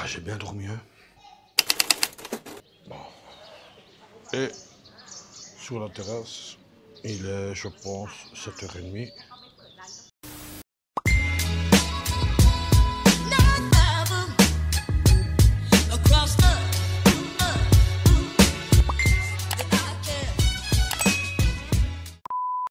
j'ai bien dormi. Hein. Bon. Et sur la terrasse, il est, je pense, 7h30.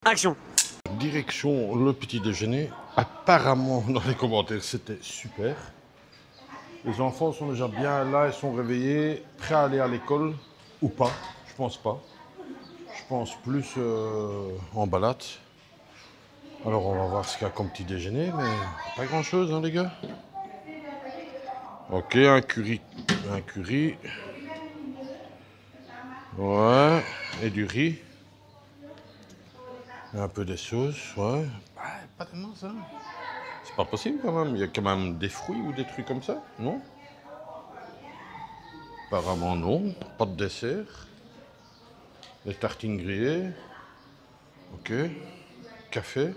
Action. Direction le petit déjeuner. Apparemment, dans les commentaires, c'était super. Les enfants sont déjà bien là, ils sont réveillés, prêts à aller à l'école, ou pas, je pense pas. Je pense plus en balade. Alors on va voir ce qu'il y a comme petit déjeuner, mais pas grand chose, hein, les gars. Ok, un curry. Un curry. Ouais, et du riz. Et un peu de sauce, ouais. Pas tellement ça. C'est pas possible quand même. Il y a quand même des fruits ou des trucs comme ça, non? Apparemment non. Pas de dessert. Des tartines grillées. Ok. Café.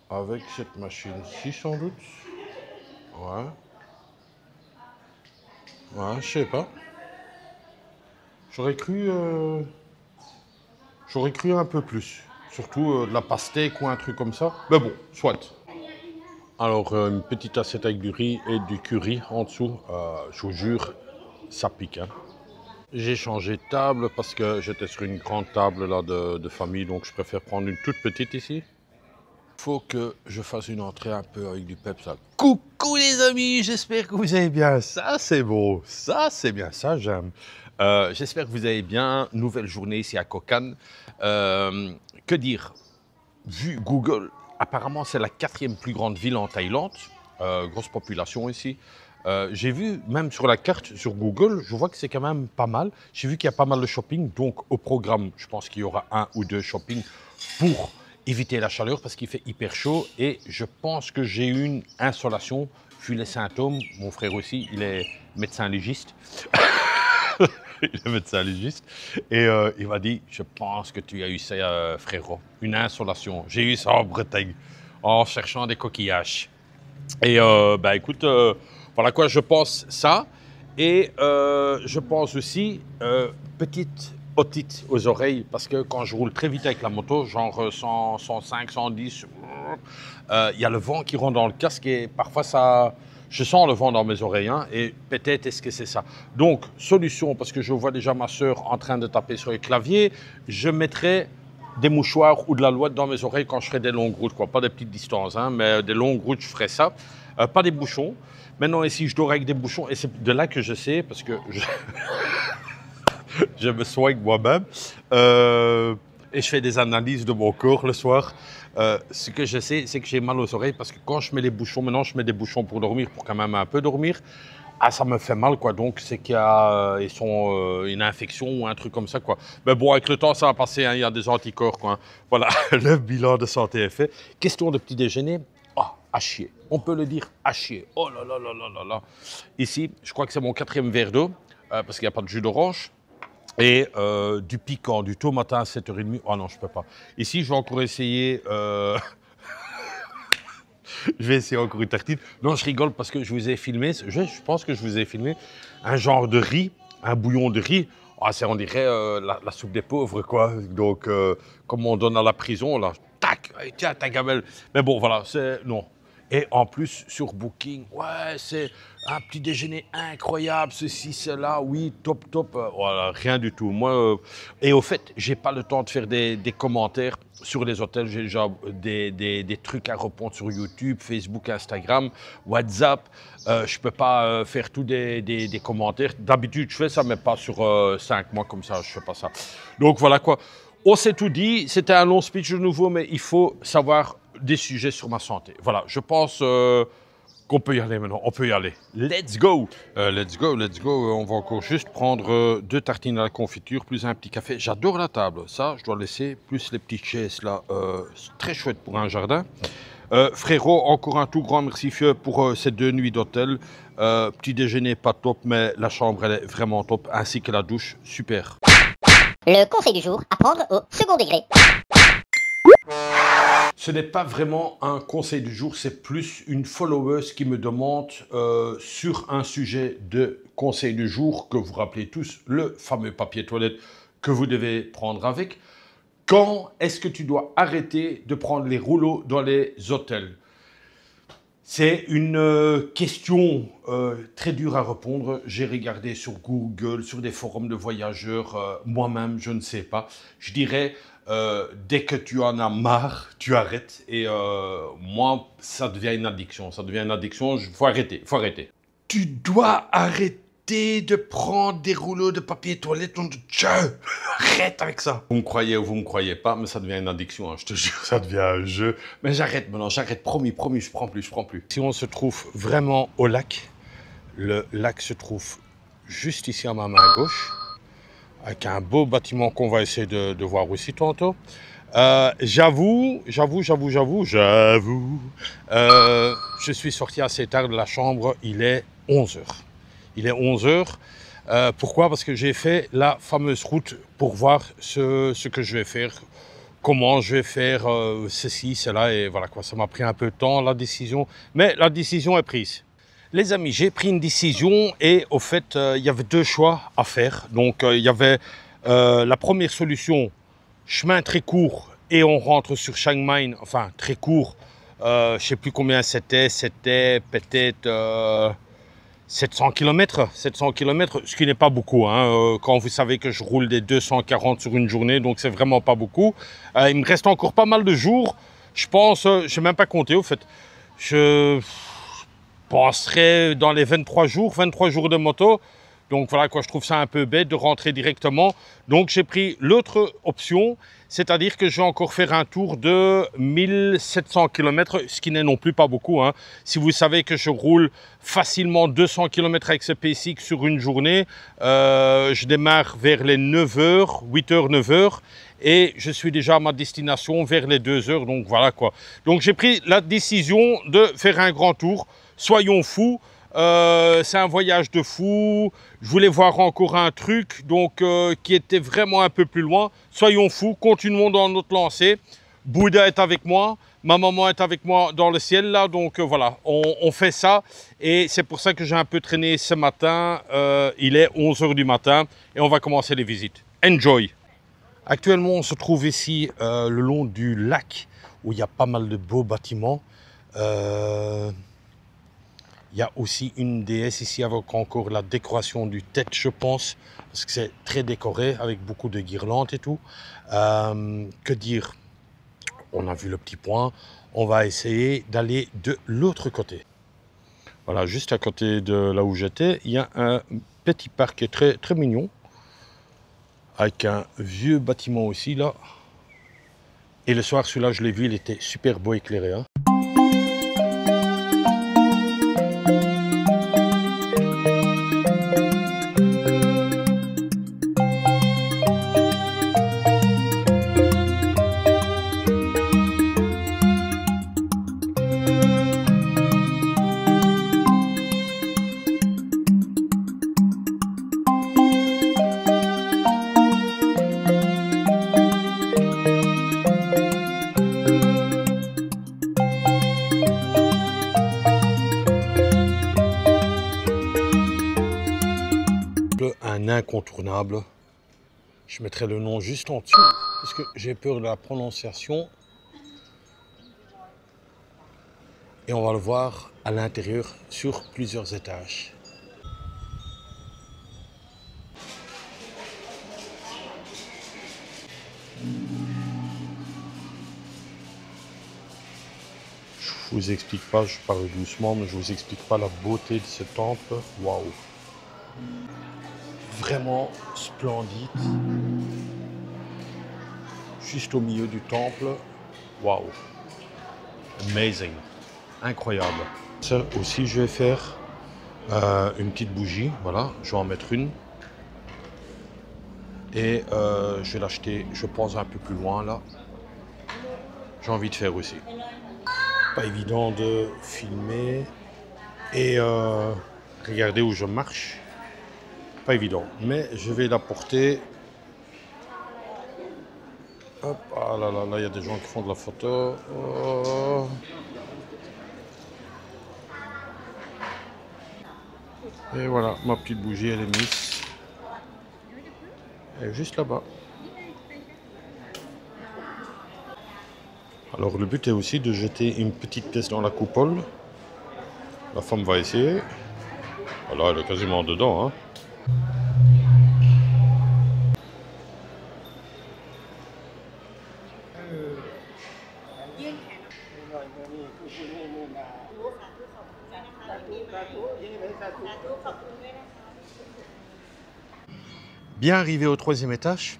Avec cette machine-ci sans doute. Ouais. Ouais, je sais pas. J'aurais cru un peu plus. Surtout de la pastèque ou un truc comme ça. Mais bon, soit. Alors, une petite assiette avec du riz et du curry en dessous. Je vous jure, ça pique. Hein. J'ai changé de table parce que j'étais sur une grande table là, de famille. Donc, je préfère prendre une toute petite ici. Faut que je fasse une entrée un peu avec du peps. Ça. Coucou les amis, j'espère que vous allez bien. Ça, c'est beau. Ça, c'est bien. Ça, j'aime. J'espère que vous allez bien. Nouvelle journée ici à Koh Kan. Que dire? Vu Google, apparemment c'est la 4e plus grande ville en Thaïlande. Grosse population ici. J'ai vu même sur la carte, sur Google, je vois que c'est quand même pas mal. J'ai vu qu'il y a pas mal de shopping. Donc au programme, je pense qu'il y aura 1 ou 2 shopping pour éviter la chaleur parce qu'il fait hyper chaud. Et je pense que j'ai une insolation vu les symptômes. Mon frère aussi, il est médecin légiste. Il est médecin légiste. Et il m'a dit, je pense que tu as eu ça, frérot. Une insolation. J'ai eu ça en Bretagne, en cherchant des coquillages. Et bah écoute, voilà quoi, je pense ça. Et je pense aussi, petite otite aux oreilles, parce que quand je roule très vite avec la moto, genre 100, 105, 110, il y a le vent qui rentre dans le casque et parfois ça... Je sens le vent dans mes oreilles, hein, et peut-être est-ce que c'est ça. Donc, solution, parce que je vois déjà ma sœur en train de taper sur les claviers, je mettrai des mouchoirs ou de la l'ouate dans mes oreilles quand je ferai des longues routes, quoi. Pas des petites distances, hein, mais des longues routes, je ferai ça. Pas des bouchons. Maintenant, ici, je dors avec des bouchons, et c'est de là que je sais, parce que je me soigne moi-même, et je fais des analyses de mon corps le soir. Ce que je sais, c'est que j'ai mal aux oreilles parce que quand je mets les bouchons, maintenant je mets des bouchons pour dormir, pour quand même un peu dormir, ah ça me fait mal quoi, donc c'est qu'il y a une infection ou un truc comme ça quoi. Mais bon, avec le temps ça va passer, hein, il y a des anticorps quoi. Hein. Voilà, le bilan de santé est fait. Question de petit déjeuner, à chier, on peut le dire à chier. Oh là là là là là là. Ici, je crois que c'est mon 4e verre d'eau, parce qu'il n'y a pas de jus d'orange. Et du piquant, du tomatin à 7h30. Oh non, je ne peux pas. Ici, je vais encore essayer... je vais essayer encore une tartine. Non, je rigole parce que je vous ai filmé, je pense que je vous ai filmé un genre de riz, un bouillon de riz. Oh, on dirait la soupe des pauvres, quoi. Donc, comme on donne à la prison, là, tac, tiens, ta gamelle. Mais bon, voilà, c'est... Non. Et en plus, sur Booking, ouais, c'est un petit déjeuner incroyable, ceci, cela, oui, top, top. Voilà, rien du tout. Moi, et au fait, j'ai pas le temps de faire des commentaires sur les hôtels. J'ai déjà des trucs à répondre sur YouTube, Facebook, Instagram, WhatsApp. Je peux pas faire tous des commentaires. D'habitude, je fais ça, mais pas sur 5 mois comme ça, je fais pas ça. Donc voilà quoi. On s'est tout dit. C'était un long speech de nouveau, mais il faut savoir des sujets sur ma santé. Voilà, je pense qu'on peut y aller maintenant. On peut y aller. Let's go. Let's go, let's go. On va encore juste prendre 2 tartines à la confiture, plus un petit café. J'adore la table. Ça, je dois laisser. Plus les petites chaises là. Très chouette pour un jardin. Frérot, encore un tout grand merci pour ces 2 nuits d'hôtel. Petit déjeuner pas top, mais la chambre elle est vraiment top. Ainsi que la douche, super. Le conseil du jour à prendre au second degré. Ce n'est pas vraiment un conseil du jour, c'est plus une followeuse qui me demande sur un sujet de conseil du jour que vous rappelez tous, le fameux papier toilette que vous devez prendre avec. Quand est-ce que tu dois arrêter de prendre les rouleaux dans les hôtels? C'est une question très dure à répondre. J'ai regardé sur Google, sur des forums de voyageurs, moi-même, je ne sais pas. Je dirais, dès que tu en as marre, tu arrêtes. Et moi, ça devient une addiction. Ça devient une addiction, il faut arrêter, il faut arrêter. Tu dois arrêter de prendre des rouleaux de papier toilette. Arrête avec ça. Vous me croyez ou vous me croyez pas, mais ça devient une addiction, hein, je te jure, ça devient un jeu. Mais j'arrête maintenant, j'arrête, promis, promis, je prends plus. Si on se trouve vraiment au lac, le lac se trouve juste ici à ma main gauche, avec un beau bâtiment qu'on va essayer de voir aussi tantôt. J'avoue, je suis sorti assez tard de la chambre, il est 11h. Il est 11h. Pourquoi? Parce que j'ai fait la fameuse route pour voir ce que je vais faire, comment je vais faire ceci, cela, et voilà quoi. Ça m'a pris un peu de temps, la décision, mais la décision est prise. Les amis, j'ai pris une décision et au fait, il y avait deux choix à faire. Donc, il y avait la première solution, chemin très court et on rentre sur Chiang Mai, enfin très court, je ne sais plus combien c'était peut-être 700 km, ce qui n'est pas beaucoup, hein, quand vous savez que je roule des 240 sur une journée, donc c'est vraiment pas beaucoup. Il me reste encore pas mal de jours, je pense, je n'ai même pas compté au fait, je penserai dans les 23 jours de moto. Donc voilà quoi, je trouve ça un peu bête de rentrer directement. Donc j'ai pris l'autre option, c'est-à-dire que je vais encore faire un tour de 1700 km, ce qui n'est non plus pas beaucoup, hein. Si vous savez que je roule facilement 200 km avec ce PSX sur une journée, je démarre vers les 9h, 8h, 9h, et je suis déjà à ma destination vers les 2h, donc voilà quoi. Donc j'ai pris la décision de faire un grand tour, soyons fous. C'est un voyage de fou, je voulais voir encore un truc donc qui était vraiment un peu plus loin. Soyons fous, continuons dans notre lancée. Bouddha est avec moi, ma maman est avec moi dans le ciel là, donc voilà, on fait ça. Et c'est pour ça que j'ai un peu traîné ce matin, il est 11h du matin et on va commencer les visites. Enjoy! Actuellement on se trouve ici le long du lac où il y a pas mal de beaux bâtiments. Il y a aussi une déesse ici avec encore la décoration du tête, je pense, parce que c'est très décoré avec beaucoup de guirlandes et tout. Que dire? On a vu le petit point. On va essayer d'aller de l'autre côté. Voilà, juste à côté de là où j'étais, il y a un petit parc très, très mignon, avec un vieux bâtiment aussi là. Et le soir, celui-là, je l'ai vu, il était super beau éclairé, hein. Un incontournable, je mettrai le nom juste en dessous parce que j'ai peur de la prononciation, et on va le voir à l'intérieur sur plusieurs étages. Je vous explique pas, je parle doucement, mais je vous explique pas la beauté de ce temple. Waouh! Vraiment splendide. Juste au milieu du temple. Waouh! Amazing. Incroyable. Ça aussi, je vais faire une petite bougie. Voilà, je vais en mettre une. Et je vais l'acheter, je pense, un peu plus loin là. J'ai envie de faire aussi. Pas évident de filmer et regarder où je marche. Pas évident, mais je vais l'apporter Hop, ah là là, là, il y a des gens qui font de la photo. Oh. Et voilà, ma petite bougie, elle est mise. Elle est juste là-bas. Alors le but est aussi de jeter une petite pièce dans la coupole. La femme va essayer. Voilà, elle est quasiment dedans, hein. Bien arrivé au 3e étage.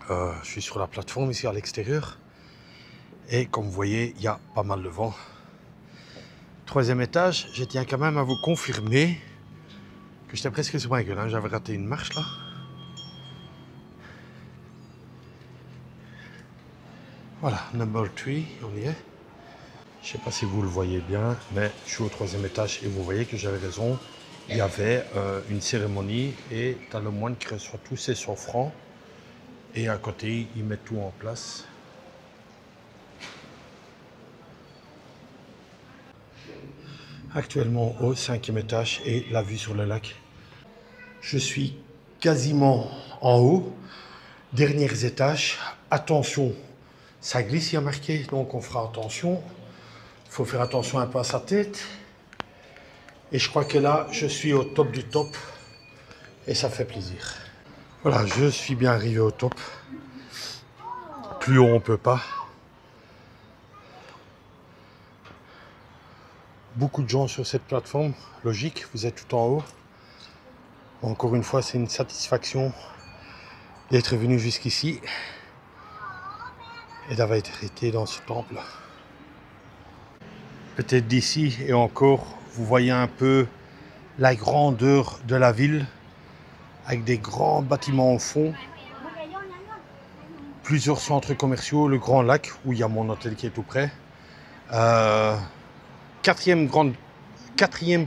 Je suis sur la plateforme ici à l'extérieur. Et comme vous voyez, il y a pas mal de vent. 3e étage, je tiens quand même à vous confirmer que j'étais presque sur ma gueule, hein. J'avais raté une marche là. Voilà, number 3, on y est. Je ne sais pas si vous le voyez bien, mais je suis au 3e étage et vous voyez que j'avais raison. Il y avait une cérémonie et tu as le moine qui reçoit tous ses 100 francs. Et à côté, il met tout en place. Actuellement au 5e étage et la vue sur le lac. Je suis quasiment en haut. Derniers étages. Attention, ça glisse, il y a marqué, donc on fera attention. Il faut faire attention un peu à sa tête. Et je crois que là, je suis au top du top. Et ça fait plaisir. Voilà, je suis bien arrivé au top. Plus haut on ne peut pas. Beaucoup de gens sur cette plateforme. Logique, vous êtes tout en haut. Encore une fois, c'est une satisfaction d'être venu jusqu'ici. Et d'avoir été dans ce temple. Peut-être d'ici et encore, vous voyez un peu la grandeur de la ville avec des grands bâtiments au fond, plusieurs centres commerciaux, le Grand Lac où il y a mon hôtel qui est tout près, quatrième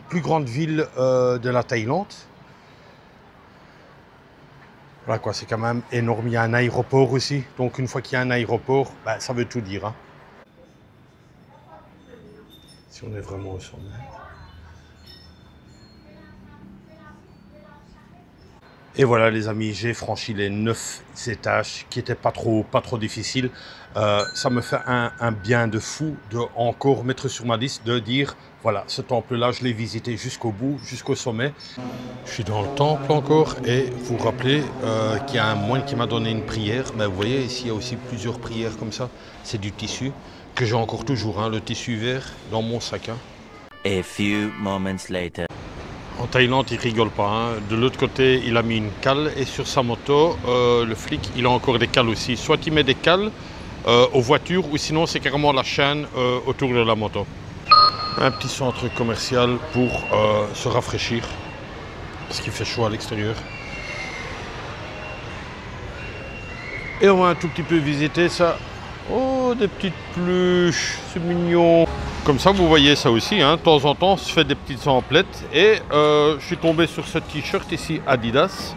plus grande ville de la Thaïlande. Voilà quoi, c'est quand même énorme. Il y a un aéroport aussi, donc une fois qu'il y a un aéroport, ben, ça veut tout dire, hein. Si on est vraiment au sommet. Et voilà les amis, j'ai franchi les 9 étages qui n'étaient pas trop difficiles. Ça me fait un bien de fou de encore mettre sur ma liste, de dire voilà, ce temple-là, je l'ai visité jusqu'au bout, jusqu'au sommet. Je suis dans le temple encore et vous vous rappelez qu'il y a un moine qui m'a donné une prière. Mais vous voyez, ici, il y a aussi plusieurs prières comme ça. C'est du tissu que j'ai encore toujours, hein, le tissu vert dans mon sac. Hein. A few moments later. En Thaïlande, il rigole pas, hein. De l'autre côté, il a mis une cale et sur sa moto, le flic, il a encore des cales aussi. Soit il met des cales aux voitures ou sinon c'est carrément la chaîne autour de la moto. Un petit centre commercial pour se rafraîchir parce qu'il fait chaud à l'extérieur. Et on va un tout petit peu visiter ça. Oh, des petites peluches, c'est mignon. Comme ça, vous voyez ça aussi, hein. De temps en temps, on se fait des petites emplettes. Et je suis tombé sur ce t-shirt ici, Adidas.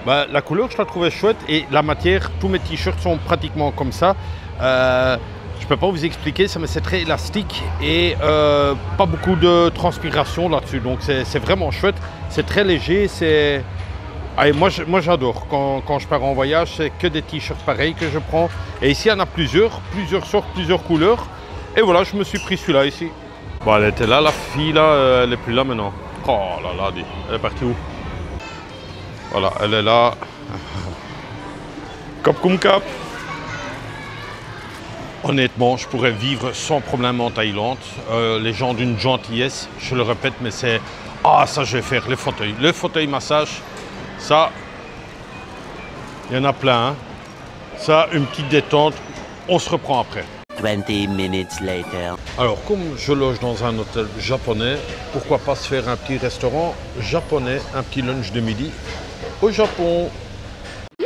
Bah, la couleur, je la trouvais chouette. Et la matière, tous mes t-shirts sont pratiquement comme ça. Je ne peux pas vous expliquer ça, mais c'est très élastique. Et pas beaucoup de transpiration là-dessus. Donc, c'est vraiment chouette. C'est très léger. Allez, moi j'adore. Quand je pars en voyage, c'est que des t-shirts pareils que je prends. Et ici, il y en a plusieurs sortes, plusieurs couleurs. Et voilà, je me suis pris celui-là ici. Bon, elle était là, la fille, là, elle n'est plus là maintenant. Oh là là, elle est partie où? Voilà, elle est là. Cap comme cap. Honnêtement, je pourrais vivre sans problème en Thaïlande. Les gens d'une gentillesse, je le répète, mais c'est... Ah, ça, je vais faire les fauteuils. Le fauteuil massage, ça, il y en a plein. Hein. Ça, une petite détente, on se reprend après. 20 minutes later. Alors, comme je loge dans un hôtel japonais, pourquoi pas se faire un petit restaurant japonais, un petit lunch de midi au Japon. Oh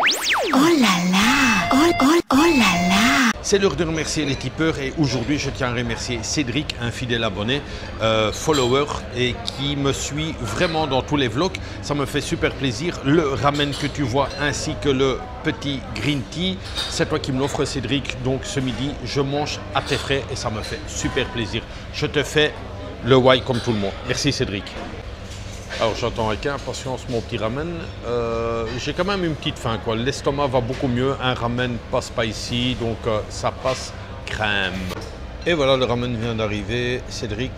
là là, oh là là. C'est l'heure de remercier les tipeurs et aujourd'hui je tiens à remercier Cédric, un fidèle abonné, follower et qui me suit vraiment dans tous les vlogs. Ça me fait super plaisir. Le ramen que tu vois ainsi que le petit green tea, c'est toi qui me l'offres Cédric. Donc ce midi je mange à tes frais et ça me fait super plaisir. Je te fais le why comme tout le monde. Merci Cédric. Alors j'attends avec impatience mon petit ramen. J'ai quand même une petite faim quoi. L'estomac va beaucoup mieux. Un ramen passe pas ici, donc ça passe crème. Et voilà, le ramen vient d'arriver. Cédric,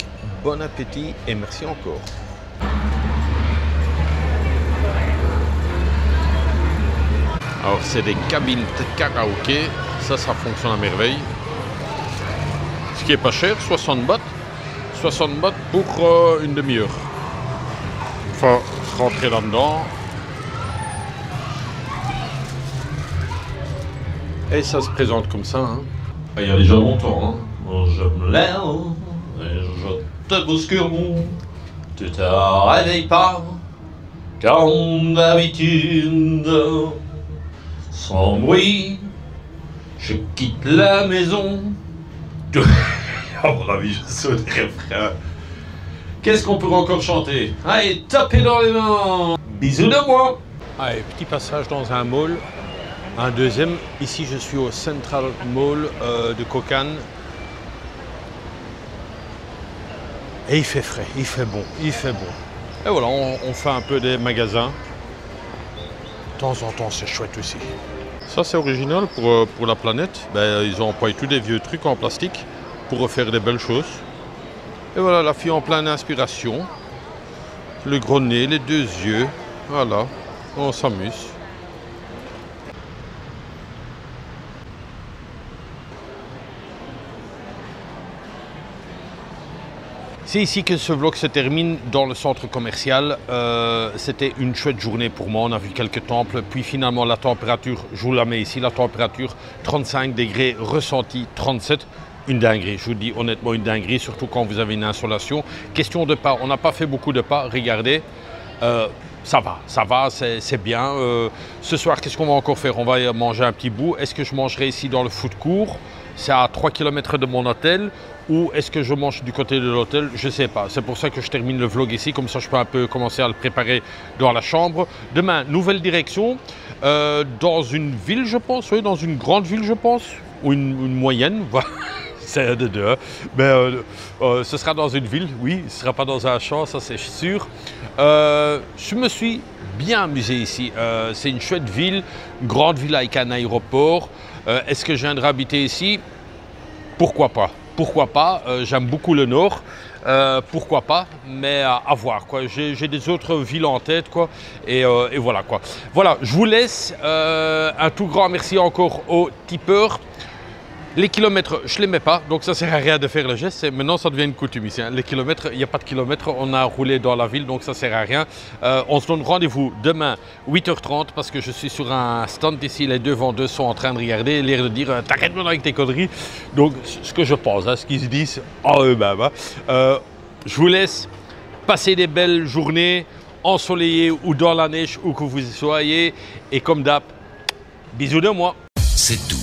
bon appétit et merci encore. Alors c'est des cabines de karaoké. Ça fonctionne à merveille. Ce qui est pas cher, 60 bahts. 60 bahts pour une demi-heure. Faut rentrer là-dedans. Et ça se présente comme ça. Hein. Il y a déjà longtemps. Hein. Je me lève et je te bouscule. Tu te réveilles pas comme d'habitude. Sans bruit, je quitte la maison. À mon avis, je saute les refrains. Qu'est-ce qu'on peut encore chanter? Allez, tapez dans les mains. Bisous de moi. Allez, petit passage dans un mall. Un deuxième. Ici, je suis au Central Mall de Kokkan. Et il fait frais, il fait bon, il fait bon. Et voilà, on fait un peu des magasins. De temps en temps, c'est chouette aussi. Ça, c'est original pour la planète. Ben, ils ont employé tous des vieux trucs en plastique pour refaire des belles choses. Et voilà, la fille en pleine inspiration. Le gros nez, les deux yeux. Voilà, on s'amuse. C'est ici que ce vlog se termine dans le centre commercial. C'était une chouette journée pour moi. On a vu quelques temples. Puis finalement, la température, je vous la mets ici, la température 35 degrés, ressenti 37. Une dinguerie, je vous dis honnêtement une dinguerie, surtout quand vous avez une insolation. Question de pas, on n'a pas fait beaucoup de pas, regardez. Ça va, c'est bien. Ce soir, qu'est-ce qu'on va encore faire? On va manger un petit bout. Est-ce que je mangerai ici dans le food court? C'est à 3 km de mon hôtel. Ou est-ce que je mange du côté de l'hôtel? Je ne sais pas. C'est pour ça que je termine le vlog ici. Comme ça, je peux un peu commencer à le préparer dans la chambre. Demain, nouvelle direction. Dans une ville, je pense. Oui, dans une grande ville, je pense. Ou une moyenne. C'est un de deux. Mais ce sera dans une ville, oui. Ce ne sera pas dans un champ, ça c'est sûr. Je me suis bien amusé ici. C'est une chouette ville. Une grande ville avec un aéroport. Est-ce que je viendrai habiter ici? Pourquoi pas? Pourquoi pas? J'aime beaucoup le nord. Pourquoi pas? Mais à voir, quoi. J'ai des autres villes en tête, quoi. Et voilà, quoi. Voilà, je vous laisse. Un tout grand merci encore aux tipeurs. Les kilomètres, je ne les mets pas, donc ça ne sert à rien de faire le geste. Maintenant, ça devient une coutume ici. Hein. Les kilomètres, il n'y a pas de kilomètres, on a roulé dans la ville, donc ça ne sert à rien. On se donne rendez-vous demain, 8h30, parce que je suis sur un stand ici. Les deux vendeurs sont en train de regarder, l'air de dire « T'arrêtes maintenant avec tes conneries ». Donc, ce que je pense, hein, ce qu'ils se disent en eux-mêmes. Hein. Je vous laisse passer des belles journées, ensoleillées ou dans la neige, où que vous soyez. Et comme d'hab, bisous de moi. C'est tout.